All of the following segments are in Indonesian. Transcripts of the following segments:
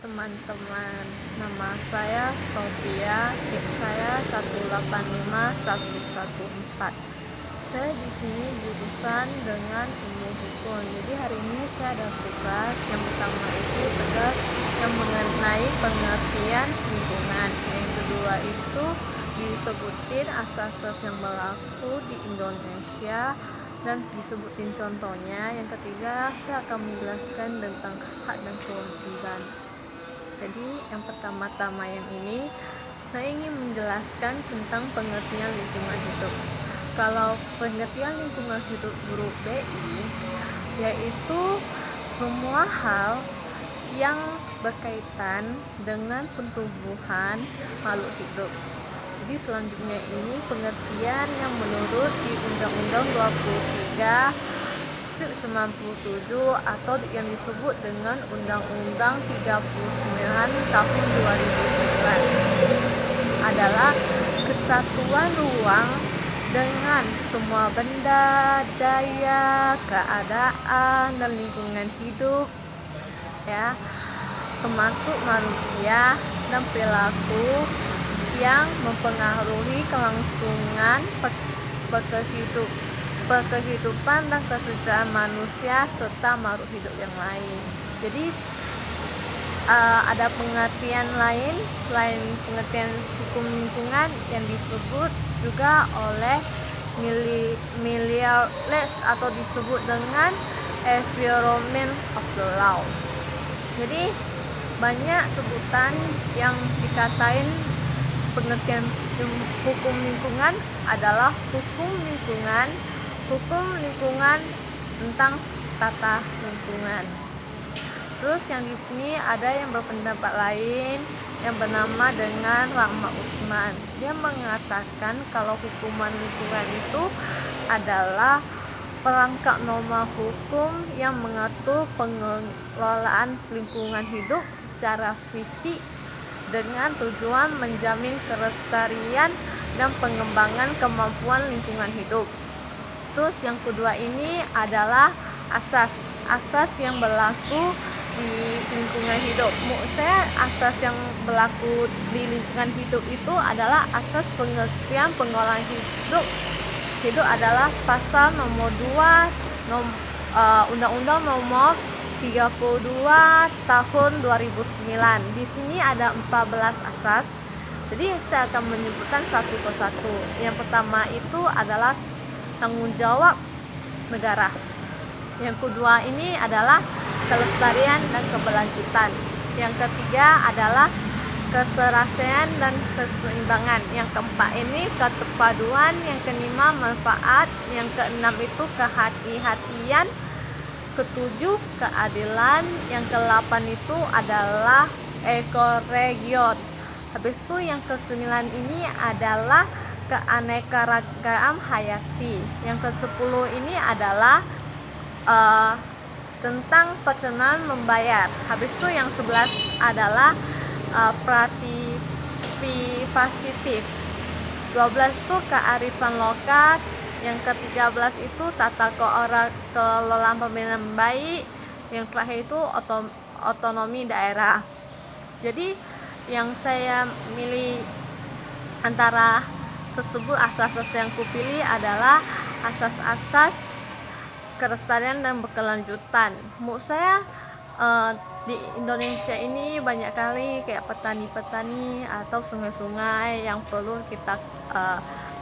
teman-teman, nama saya Sofia, NIK saya 1851114. Saya di sini jurusan dengan ilmu hukum. Jadi hari ini saya ada tugas yang pertama itu tugas yang mengenai pengertian lingkungan. Yang kedua itu disebutin asas-asas yang berlaku di Indonesia dan disebutin contohnya. Yang ketiga saya akan menjelaskan tentang hak dan kewajiban. Jadi yang pertama-tama yang ini saya ingin menjelaskan tentang pengertian lingkungan hidup. Kalau pengertian lingkungan hidup huruf BI yaitu semua hal yang berkaitan dengan pertumbuhan makhluk hidup. Jadi selanjutnya ini pengertian yang menurut di Undang-Undang 23 97 atau yang disebut dengan Undang-Undang 39 tahun 2009 adalah kesatuan ruang dengan semua benda, daya, keadaan dan lingkungan hidup ya, termasuk manusia dan perilaku yang mempengaruhi kelangsungan kehidupan dan kesejahteraan manusia serta makhluk hidup yang lain. Jadi ada pengertian lain selain pengertian hukum lingkungan yang disebut juga oleh Milliards atau disebut dengan environment of the law. Jadi banyak sebutan yang dikatain pengertian hukum lingkungan adalah hukum lingkungan tentang tata lingkungan. Terus yang di sini ada yang berpendapat lain yang bernama dengan Rahma Usman. Dia mengatakan kalau hukuman lingkungan itu adalah perangkat norma hukum yang mengatur pengelolaan lingkungan hidup secara fisik dengan tujuan menjamin kelestarian dan pengembangan kemampuan lingkungan hidup. Terus yang kedua ini adalah asas yang berlaku di lingkungan hidup. Saya asas yang berlaku di lingkungan hidup itu adalah asas pengertian pengolahan hidup adalah pasal nomor 2 Undang-Undang nomor 32 tahun 2009. Di sini ada 14 asas. Jadi saya akan menyebutkan satu persatu. Yang pertama itu adalah tanggung jawab negara. Yang kedua ini adalah kelestarian dan keberlanjutan. Yang ketiga adalah keserasian dan keseimbangan. Yang keempat ini keterpaduan. Yang kelima manfaat. Yang keenam itu kehati-hatian. Ketujuh keadilan. Yang kedelapan itu adalah ekoregion. Habis itu yang kesembilan ini adalah keanekaragaman hayati. Yang ke-10 ini adalah tentang perkenan membayar. Habis itu yang 11 adalah partisipatif. 12 itu kearifan lokal. Yang ke-13 itu tata kelolaan pemerintahan baik. Yang terakhir itu otonomi daerah. Jadi yang saya milih antara tersebut, asas-asas yang kupilih adalah asas-asas kelestarian dan berkelanjutan. Menurut saya di Indonesia ini banyak kali kayak petani-petani atau sungai-sungai yang perlu kita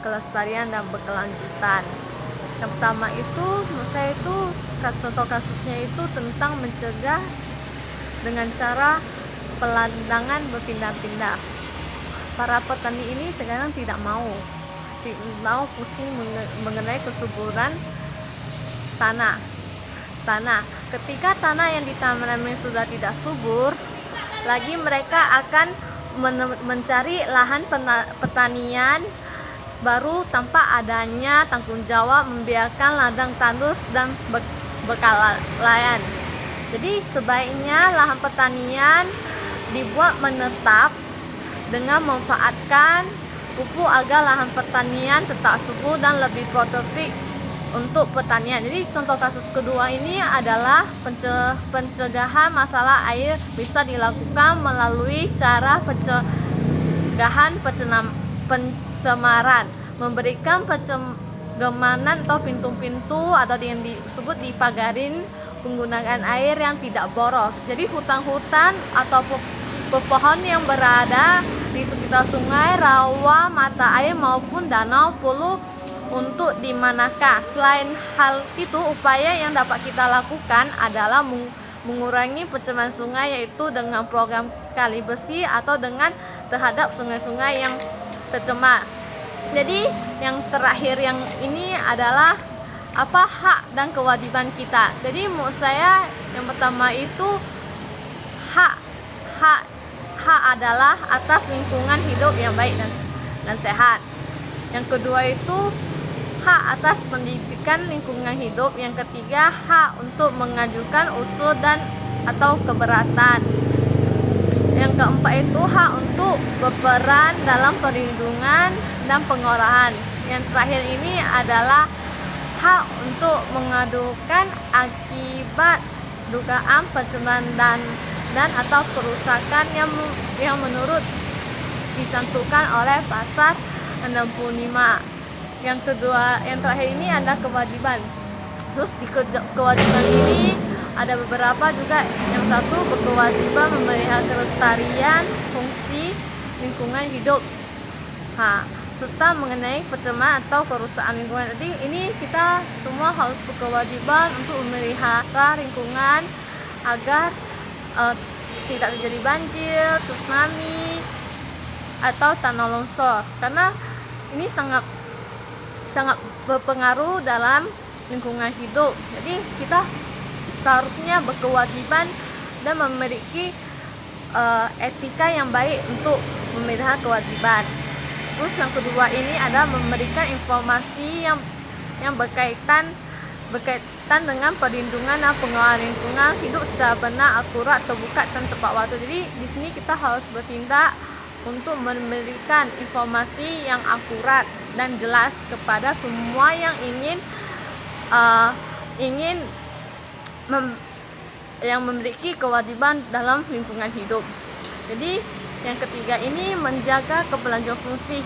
kelestarian dan berkelanjutan. Yang pertama itu menurut saya itu contoh kasusnya itu tentang mencegah dengan cara pelandangan berpindah-pindah. Para petani ini terkadang tidak mau pusing mengenai kesuburan tanah. Ketika tanah yang ditanami sudah tidak subur lagi, mereka akan mencari lahan pertanian baru tanpa adanya tanggung jawab membiarkan ladang tandus dan berkelanjutan. Jadi sebaiknya lahan pertanian dibuat menetap dengan memanfaatkan pupuk agar lahan pertanian tetap subur dan lebih produktif untuk pertanian. Jadi contoh kasus kedua ini adalah pencegahan masalah air bisa dilakukan melalui cara pencegahan pencemaran, memberikan pencegahan atau pintu-pintu atau yang disebut dipagarin penggunaan air yang tidak boros. Jadi hutan-hutan atau pepohon yang berada di sekitar sungai, rawa, mata air maupun danau perlu untuk dimanakah. Selain hal itu, upaya yang dapat kita lakukan adalah mengurangi pencemaran sungai, yaitu dengan program kali bersih atau dengan terhadap sungai-sungai yang tercemar. Jadi yang terakhir yang ini adalah apa hak dan kewajiban kita. Jadi menurut saya yang pertama itu hak adalah atas lingkungan hidup yang baik dan sehat. Yang kedua itu hak atas pendidikan lingkungan hidup. Yang ketiga, hak untuk mengajukan usul dan atau keberatan. Yang keempat itu hak untuk berperan dalam perlindungan dan pengolahan. Yang terakhir ini adalah hak untuk mengadukan akibat dugaan pencemaran dan atau kerusakan yang menurut dicantumkan oleh pasal 65. Yang kedua, yang terakhir ini ada kewajiban. Terus di kewajiban ini ada beberapa juga. Yang satu berkewajiban memelihara kelestarian fungsi lingkungan hidup, serta mengenai pencemaran atau kerusakan lingkungan. Jadi ini kita semua harus berkewajiban untuk memelihara lingkungan agar tidak terjadi banjir, tsunami atau tanah longsor, karena ini sangat berpengaruh dalam lingkungan hidup. Jadi kita seharusnya berkewajiban dan memiliki etika yang baik untuk memelihara kewajiban. Terus yang kedua ini adalah memberikan informasi yang berkaitan dengan perlindungan dan pengelolaan lingkungan hidup secara benar, akurat, terbuka dan tepat waktu. Jadi di sini kita harus bertindak untuk memberikan informasi yang akurat dan jelas kepada semua yang yang memiliki kewajiban dalam lingkungan hidup. Jadi yang ketiga ini menjaga keberlangsungan fungsi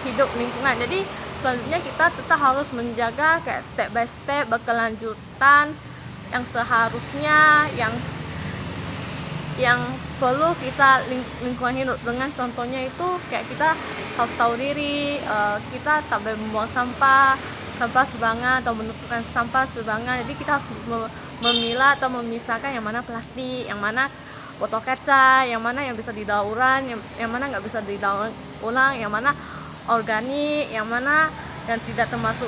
hidup lingkungan. Jadi selanjutnya kita tetap harus menjaga kayak step by step berkelanjutan yang seharusnya yang perlu kita lingkungan hidup. Dengan contohnya itu kayak kita harus tahu diri, kita tak boleh membuang sampah sembarangan atau menumpukan sampah sembarangan. Jadi kita harus memilah atau memisahkan yang mana plastik, yang mana botol kaca, yang mana yang bisa didaur ulang, yang mana nggak bisa didaur ulang, yang mana organik, yang mana yang tidak termasuk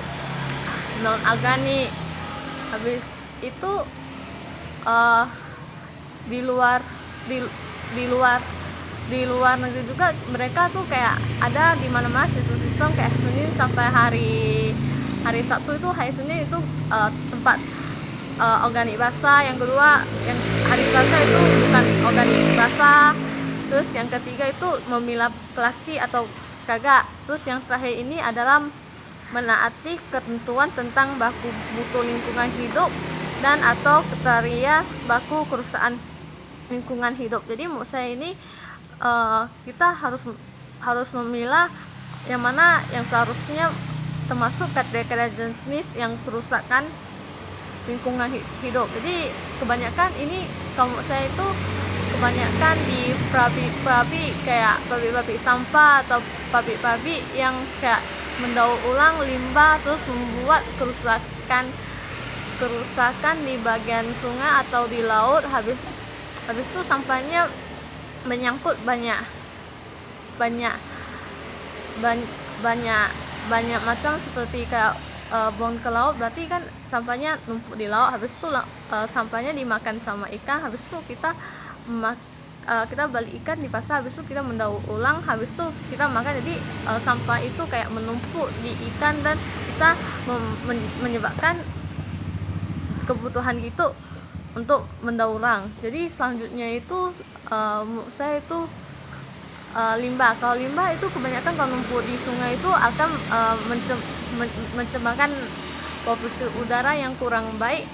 non organik. Habis itu di luar negeri juga mereka tuh kayak ada di mana-mana sistem kayak Senin sampai hari Sabtu itu hari Senin itu tempat organik basah. Yang kedua yang hari Selasa itu bukan organik basah. Terus yang ketiga itu memilah plastik atau kagak. Terus yang terakhir ini adalah menaati ketentuan tentang baku mutu lingkungan hidup dan atau kriteria baku kerusakan lingkungan hidup. Jadi menurut saya ini kita harus memilah yang mana yang seharusnya termasuk kategori jenis yang kerusakan lingkungan hidup. Jadi kebanyakan ini kalau menurut saya itu kebanyakan di pabrik kayak pabrik sampah atau pabrik yang kayak mendaur ulang limbah terus membuat kerusakan di bagian sungai atau di laut. Habis itu sampahnya menyangkut banyak macam seperti kayak buang ke laut, berarti kan sampahnya numpuk di laut. Habis itu sampahnya dimakan sama ikan. Habis itu kita beli ikan di pasar. Habis itu kita mendaur ulang. Habis itu kita makan. Jadi sampah itu kayak menumpuk di ikan dan kita menyebabkan kebutuhan gitu untuk mendaur ulang. Jadi selanjutnya itu menurut saya itu limbah. Kalau limbah itu kebanyakan kalau numpuk di sungai itu akan mencemarkan polusi udara yang kurang baik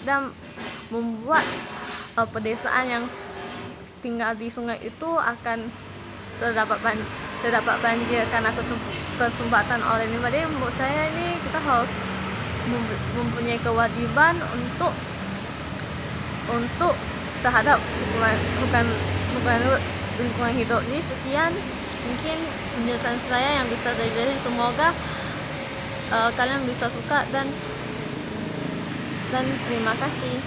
dan membuat pedesaan yang tinggal di sungai itu akan terdapat banjir karena kesumbatan oleh limbah. Jadi menurut saya ini kita harus mempunyai kewajiban untuk terhadap lingkungan hidup ini. Sekian mungkin penjelasan saya yang bisa terjadi. Semoga kalian bisa suka dan terima kasih.